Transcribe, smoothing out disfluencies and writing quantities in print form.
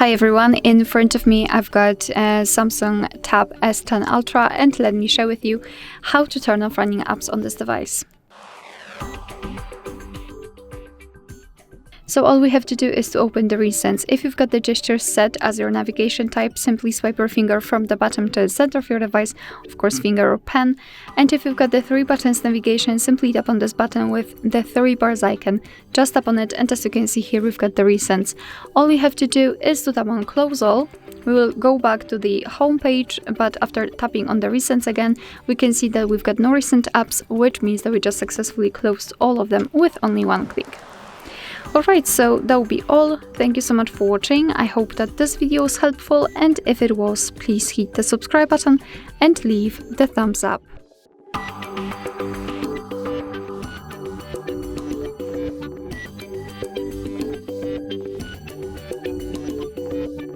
Hi everyone, in front of me I've got Samsung Tab S10 Ultra, and let me share with you how to turn off running apps on this device. So all we have to do is to open the recents. If you've got the gesture set as your navigation type, simply swipe your finger from the bottom to the center of your device, of course finger or pen. And if you've got the 3 buttons navigation, simply tap on this button with the 3 bars icon. Just tap on it, and as you can see here, we've got the recents. All you have to do is to tap on close all. We will go back to the home page, but after tapping on the recents again, we can see that we've got no recent apps, which means that we just successfully closed all of them with only one click. Alright, so that will be all. Thank you so much for watching. I hope that this video was helpful, and if it was, please hit the subscribe button and leave the thumbs up.